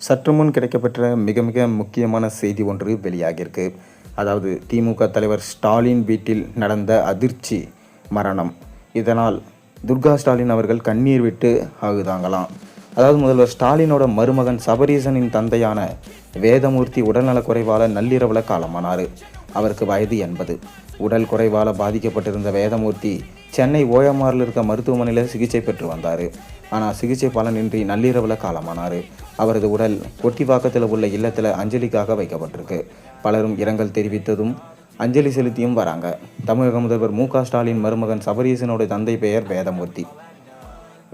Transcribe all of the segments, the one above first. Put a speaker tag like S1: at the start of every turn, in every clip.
S1: சற்று முன் கிடைக்கப்பெற்ற மிக மிக முக்கியமான செய்தி ஒன்று வெளியாகியிருக்கு. அதாவது திமுக தலைவர் ஸ்டாலின் வீட்டில் நடந்த அதிர்ச்சி மரணம். இதனால் துர்கா ஸ்டாலின் அவர்கள் கண்ணீர் விட்டு அழுதாங்களாம். அதாவது முதல்வர் ஸ்டாலினோட மருமகன் சபரீசனின் தந்தையான வேதமூர்த்தி உடல்நலக் குறைவால் நள்ளிரவில் காலமானார். அவருக்கு வயது 80. உடல் குறைவால் பாதிக்கப்பட்டிருந்த வேதமூர்த்தி சென்னை ஓஎம்ஆரில் இருக்க மருத்துவமனையில் சிகிச்சை பெற்று வந்தார். ஆனால் சிகிச்சை பலனின்றி நள்ளிரவில் காலமானார். அவரது உடல் கொட்டிவாக்கத்தில் உள்ள இல்லத்தில் அஞ்சலிக்காக வைக்கப்பட்டிருக்கு. பலரும் இரங்கல் தெரிவித்ததும் அஞ்சலி செலுத்தியும் வராங்க. தமிழக முதல்வர் மு க ஸ்டாலின் மருமகன் சபரீசனோட தந்தை பெயர் வேதமூர்த்தி.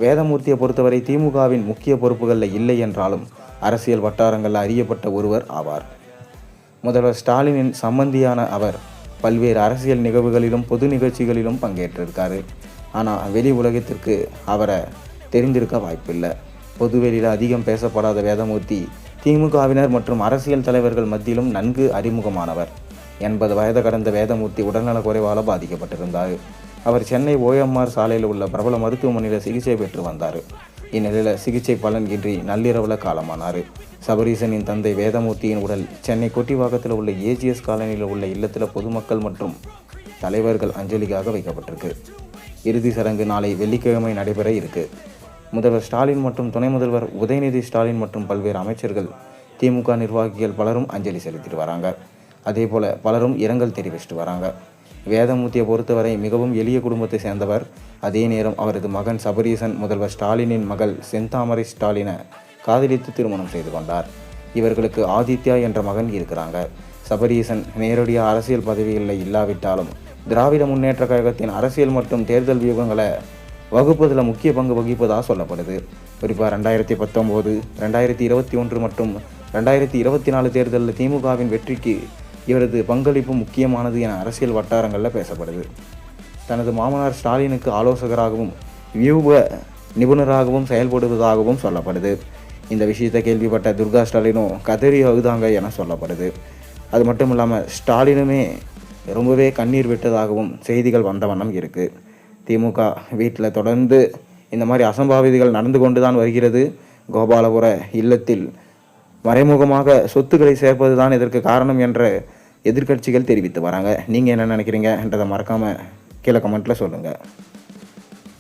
S1: வேதமூர்த்தியை பொறுத்தவரை திமுகவின் முக்கிய பொறுப்புகளில் இல்லை என்றாலும் அரசியல் வட்டாரங்களில் அறியப்பட்ட ஒருவர் ஆவார். முதல்வர் ஸ்டாலினின் சம்பந்தியான அவர் பல்வேறு அரசியல் நிகழ்வுகளிலும் பொது நிகழ்ச்சிகளிலும் பங்கேற்றிருக்காரு. ஆனால் வெளி உலகத்திற்கு அவரை தெரிந்திருக்க வாய்ப்பில்லை. பொதுவெளியில் அதிகம் பேசப்படாத வேதமூர்த்தி திமுகவினர் மற்றும் அரசியல் தலைவர்கள் மத்தியிலும் நன்கு அறிமுகமானவர். 80 வயது கடந்த வேதமூர்த்தி உடல்நலக் குறைவால் பாதிக்கப்பட்டிருந்தார். அவர் சென்னை ஓஎம்ஆர் சாலையில் உள்ள பிரபல மருத்துவமனையில் சிகிச்சை பெற்று வந்தார். இந்நிலையில் சிகிச்சை பலனின்றி நள்ளிரவில் காலமானார். சபரீசனின் தந்தை வேதமூர்த்தியின் உடல் சென்னை கொட்டிவாக்கத்தில் உள்ள ஏஜிஎஸ் காலனியில் உள்ள இல்லத்தில் பொதுமக்கள் மற்றும் தலைவர்கள் அஞ்சலிக்காக வைக்கப்பட்டிருக்கு. இறுதி சடங்கு நாளை வெள்ளிக்கிழமை நடைபெற இருக்கு. முதல்வர் ஸ்டாலின் மற்றும் துணை முதல்வர் உதயநிதி ஸ்டாலின் மற்றும் பல்வேறு அமைச்சர்கள், திமுக நிர்வாகிகள் பலரும் அஞ்சலி செலுத்திட்டு வராங்க. அதே போல் பலரும் இரங்கல் தெரிவிச்சிட்டு வராங்க. வேதமூர்த்தியை பொறுத்தவரை மிகவும் எளிய குடும்பத்தை சேர்ந்தவர். அதே நேரம் அவரது மகன் சபரீசன் முதல்வர் ஸ்டாலினின் மகள் செந்தாமரை ஸ்டாலினை காதலித்து திருமணம் செய்து கொண்டார். இவர்களுக்கு ஆதித்யா என்ற மகன் இருக்கிறாங்க. சபரீசன் நேரடியாக அரசியல் பதவிகளில் இல்லாவிட்டாலும் திராவிட முன்னேற்ற கழகத்தின் அரசியல் மற்றும் தேர்தல் வியூகங்களை வகுப்பதில் முக்கிய பங்கு வகிப்பதாக சொல்லப்படுது. குறிப்பாக 2019, 2021 மற்றும் 2024 தேர்தலில் திமுகவின் வெற்றிக்கு இவரது பங்களிப்பு முக்கியமானது என அரசியல் வட்டாரங்களில் பேசப்படுது. தனது மாமனார் ஸ்டாலினுக்கு ஆலோசகராகவும் வியூக நிபுணராகவும் செயல்படுவதாகவும் சொல்லப்படுது. இந்த விஷயத்தை கேள்விப்பட்ட துர்கா ஸ்டாலினும் கதறி அழுதாங்க என சொல்லப்படுது. அது மட்டும் இல்லாமல் ஸ்டாலினுமே ரொம்பவே கண்ணீர் விட்டதாகவும் செய்திகள் வந்த வண்ணம் இருக்குது. திமுக வீட்டில் தொடர்ந்து இந்த மாதிரி அசம்பாவிதிகள் நடந்து கொண்டு தான் வருகிறது. கோபாலபுர இல்லத்தில் மறைமுகமாக சொத்துக்களை சேர்ப்பது தான் இதற்கு காரணம் என்ற எதிர்க்கட்சிகள் தெரிவித்து வராங்க. நீங்கள் என்ன நினைக்கிறீங்க என்றதை மறக்காமல் கீழே கமெண்ட்டில் சொல்லுங்கள்.